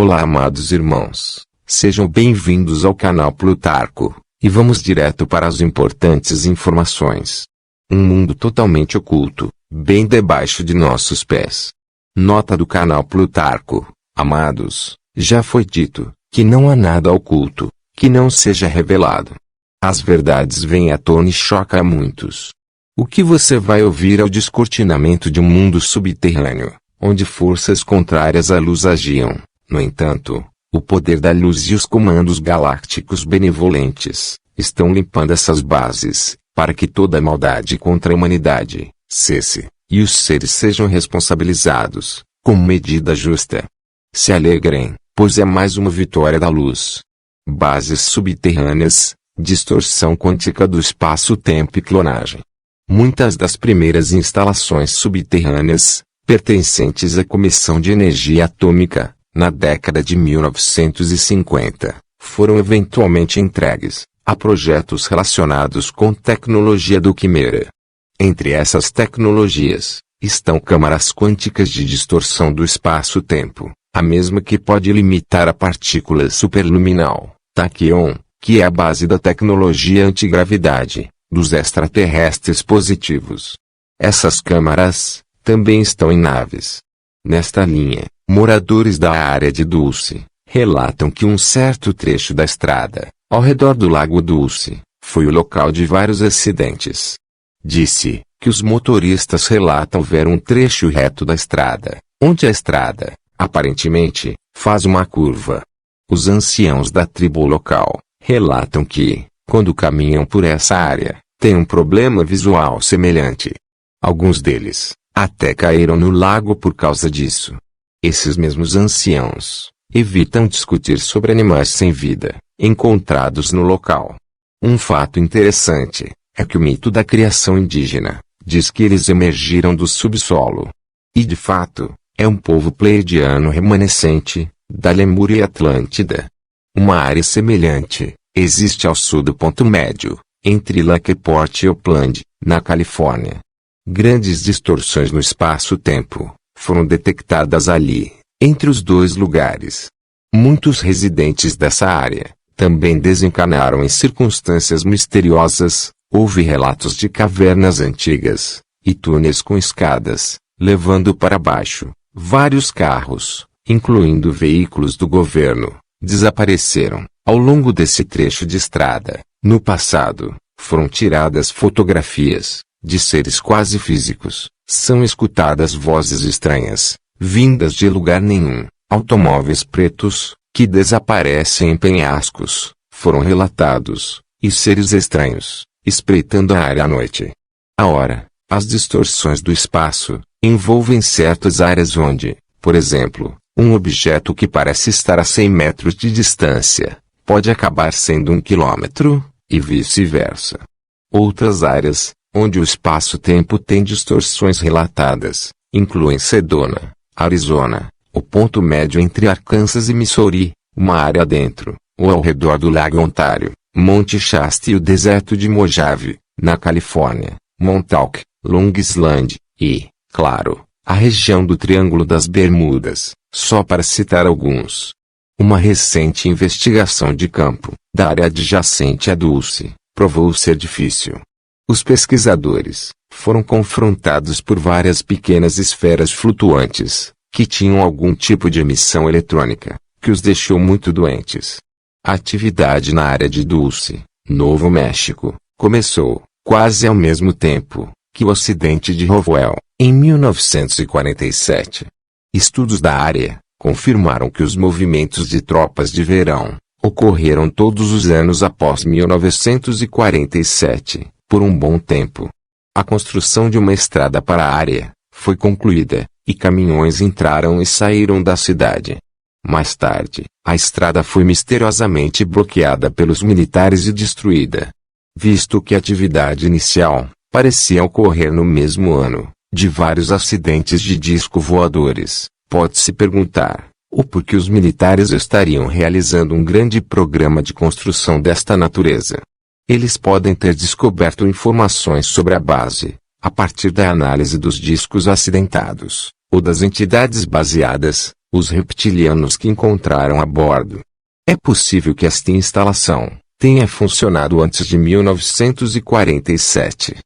Olá, amados irmãos, sejam bem-vindos ao canal Plutarco, e vamos direto para as importantes informações. Um mundo totalmente oculto, bem debaixo de nossos pés. Nota do canal Plutarco: amados, já foi dito, que não há nada oculto, que não seja revelado. As verdades vêm à tona e chocam a muitos. O que você vai ouvir é o descortinamento de um mundo subterrâneo, onde forças contrárias à luz agiam. No entanto, o poder da luz e os comandos galácticos benevolentes estão limpando essas bases, para que toda maldade contra a humanidade cesse, e os seres sejam responsabilizados, com medida justa. Se alegrem, pois é mais uma vitória da luz. Bases subterrâneas, distorção quântica do espaço-tempo e clonagem. Muitas das primeiras instalações subterrâneas, pertencentes à Comissão de Energia Atômica, na década de 1950, foram eventualmente entregues a projetos relacionados com tecnologia do Quimera. Entre essas tecnologias, estão câmaras quânticas de distorção do espaço-tempo, a mesma que pode limitar a partícula superluminal, taquion, que é a base da tecnologia antigravidade, dos extraterrestres positivos. Essas câmaras também estão em naves. Nesta linha, moradores da área de Dulce relatam que um certo trecho da estrada, ao redor do Lago Dulce, foi o local de vários acidentes. Disse que os motoristas relatam ver um trecho reto da estrada, onde a estrada, aparentemente, faz uma curva. Os anciãos da tribo local relatam que, quando caminham por essa área, têm um problema visual semelhante. Alguns deles até caíram no lago por causa disso. Esses mesmos anciãos evitam discutir sobre animais sem vida, encontrados no local. Um fato interessante é que o mito da criação indígena diz que eles emergiram do subsolo. E de fato, é um povo pleiadiano remanescente, da Lemúria e Atlântida. Uma área semelhante existe ao sul do ponto médio, entre Lakeport e Oakland, na Califórnia. Grandes distorções no espaço-tempo foram detectadas ali, entre os dois lugares. Muitos residentes dessa área também desencarnaram em circunstâncias misteriosas. Houve relatos de cavernas antigas e túneis com escadas, levando para baixo. Vários carros, incluindo veículos do governo, desapareceram ao longo desse trecho de estrada. No passado, foram tiradas fotografias de seres quase físicos. São escutadas vozes estranhas, vindas de lugar nenhum. Automóveis pretos, que desaparecem em penhascos, foram relatados, e seres estranhos, espreitando a área à noite. As distorções do espaço envolvem certas áreas onde, por exemplo, um objeto que parece estar a 100 metros de distância, pode acabar sendo 1 quilômetro, e vice-versa. Outras áreas, onde o espaço-tempo tem distorções relatadas, incluem Sedona, Arizona, o ponto médio entre Arkansas e Missouri, uma área dentro, ou ao redor do Lago Ontário, Monte Shasta e o deserto de Mojave, na Califórnia, Montauk, Long Island, e, claro, a região do Triângulo das Bermudas, só para citar alguns. Uma recente investigação de campo, da área adjacente a Dulce, provou ser difícil. Os pesquisadores foram confrontados por várias pequenas esferas flutuantes, que tinham algum tipo de emissão eletrônica, que os deixou muito doentes. A atividade na área de Dulce, Novo México, começou, quase ao mesmo tempo, que o acidente de Roswell, em 1947. Estudos da área confirmaram que os movimentos de tropas de verão ocorreram todos os anos após 1947, por um bom tempo. A construção de uma estrada para a área foi concluída, e caminhões entraram e saíram da cidade. Mais tarde, a estrada foi misteriosamente bloqueada pelos militares e destruída. Visto que a atividade inicial parecia ocorrer no mesmo ano, de vários acidentes de disco voadores, pode-se perguntar o porquê os militares estariam realizando um grande programa de construção desta natureza. Eles podem ter descoberto informações sobre a base, a partir da análise dos discos acidentados, ou das entidades baseadas, os reptilianos que encontraram a bordo. É possível que esta instalação tenha funcionado antes de 1947.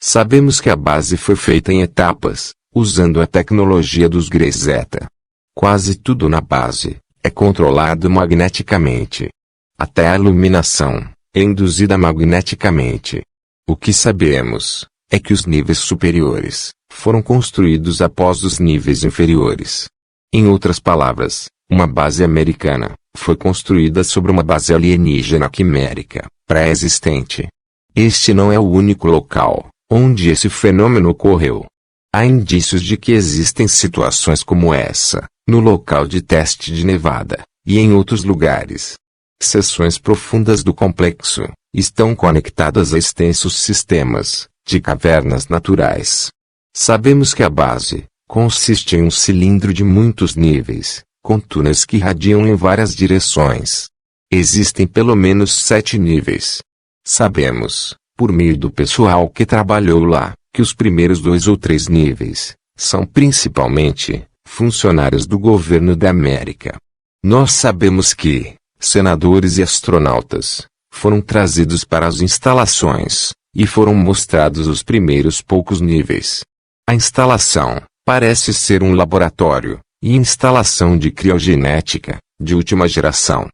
Sabemos que a base foi feita em etapas, usando a tecnologia dos Grey Zeta. Quase tudo na base é controlado magneticamente. Até a iluminação é induzida magneticamente. O que sabemos é que os níveis superiores foram construídos após os níveis inferiores. Em outras palavras, uma base americana foi construída sobre uma base alienígena quimérica, pré-existente. Este não é o único local onde esse fenômeno ocorreu. Há indícios de que existem situações como essa no local de teste de Nevada e em outros lugares. Seções profundas do complexo estão conectadas a extensos sistemas de cavernas naturais. Sabemos que a base consiste em um cilindro de muitos níveis, com túneis que irradiam em várias direções. Existem pelo menos 7 níveis. Sabemos, por meio do pessoal que trabalhou lá, que os primeiros 2 ou 3 níveis são principalmente funcionários do governo da América. Nós sabemos que senadores e astronautas foram trazidos para as instalações e foram mostrados os primeiros poucos níveis. A instalação parece ser um laboratório e instalação de criogenética de última geração.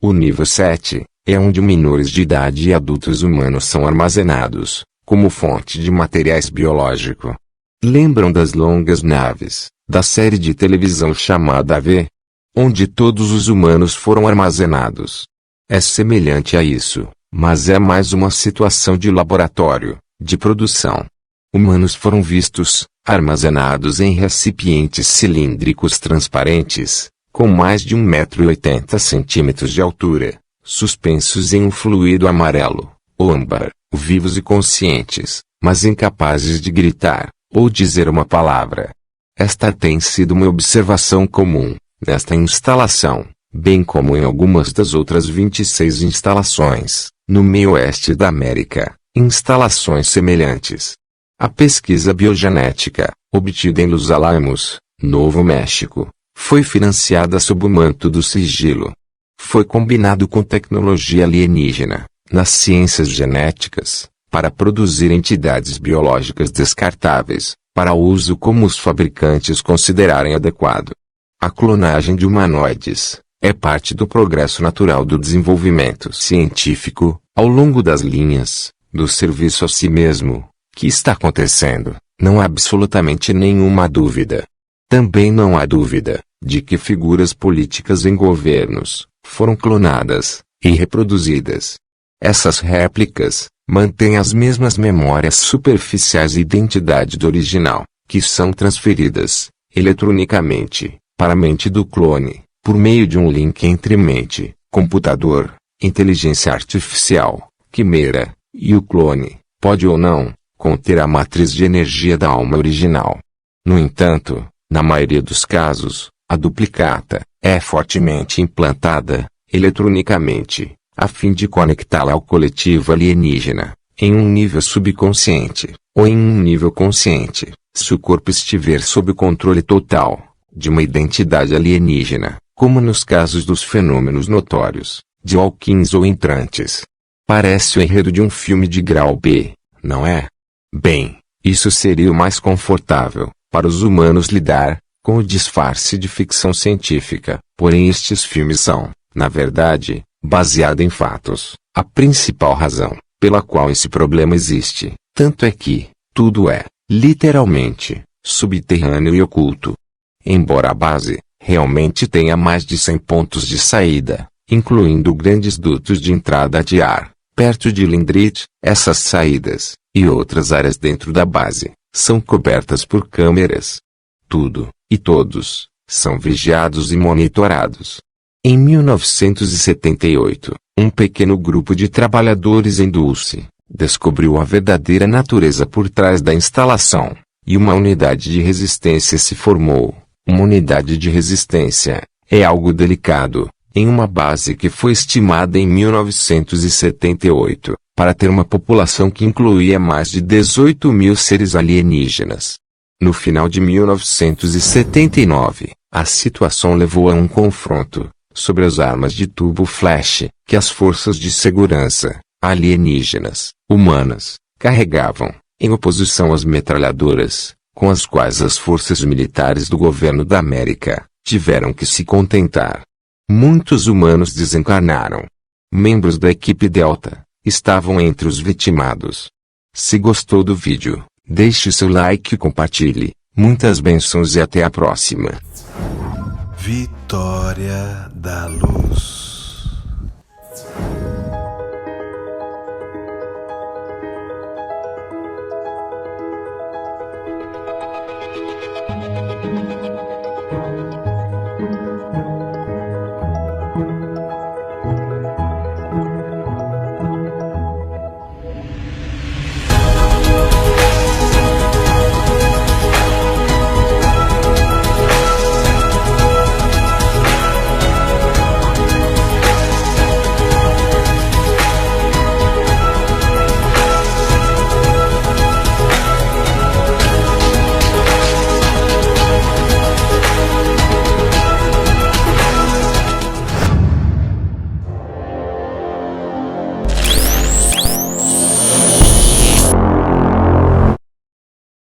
O nível 7 é onde menores de idade e adultos humanos são armazenados como fonte de materiais biológicos. Lembram das longas naves da série de televisão chamada AV? Onde todos os humanos foram armazenados. É semelhante a isso, mas é mais uma situação de laboratório, de produção. Humanos foram vistos, armazenados em recipientes cilíndricos transparentes, com mais de 1,80 m de altura, suspensos em um fluido amarelo, ou âmbar, vivos e conscientes, mas incapazes de gritar, ou dizer uma palavra. Esta tem sido uma observação comum nesta instalação, bem como em algumas das outras 26 instalações, no meio oeste da América, instalações semelhantes. A pesquisa biogenética, obtida em Los Alamos, Novo México, foi financiada sob o manto do sigilo. Foi combinado com tecnologia alienígena, nas ciências genéticas, para produzir entidades biológicas descartáveis, para uso como os fabricantes considerarem adequado. A clonagem de humanoides é parte do progresso natural do desenvolvimento científico, ao longo das linhas do serviço a si mesmo, que está acontecendo, não há absolutamente nenhuma dúvida. Também não há dúvida de que figuras políticas em governos foram clonadas e reproduzidas. Essas réplicas mantêm as mesmas memórias superficiais e identidade do original, que são transferidas eletronicamente para a mente do clone, por meio de um link entre mente, computador, inteligência artificial, quimera, e o clone, pode ou não, conter a matriz de energia da alma original. No entanto, na maioria dos casos, a duplicata é fortemente implantada, eletronicamente, a fim de conectá-la ao coletivo alienígena, em um nível subconsciente, ou em um nível consciente, se o corpo estiver sob o controle total de uma identidade alienígena, como nos casos dos fenômenos notórios de Hawkins ou entrantes. Parece o enredo de um filme de grau B, não é? Bem, isso seria o mais confortável para os humanos lidar com o disfarce de ficção científica, porém estes filmes são, na verdade, baseados em fatos. A principal razão pela qual esse problema existe, tanto é que tudo é, literalmente, subterrâneo e oculto. Embora a base realmente tenha mais de 100 pontos de saída, incluindo grandes dutos de entrada de ar, perto de Lindrith, essas saídas, e outras áreas dentro da base, são cobertas por câmeras. Tudo, e todos, são vigiados e monitorados. Em 1978, um pequeno grupo de trabalhadores em Dulce descobriu a verdadeira natureza por trás da instalação, e uma unidade de resistência se formou. Uma unidade de resistência é algo delicado, em uma base que foi estimada em 1978, para ter uma população que incluía mais de 18 mil seres alienígenas. No final de 1979, A situação levou a um confronto sobre as armas de tubo flash que as forças de segurança, alienígenas, humanas, carregavam, em oposição às metralhadoras, com as quais as forças militares do governo da América tiveram que se contentar. Muitos humanos desencarnaram. Membros da equipe Delta estavam entre os vitimados. Se gostou do vídeo, deixe seu like e compartilhe. Muitas bênçãos e até a próxima. Vitória da Luz.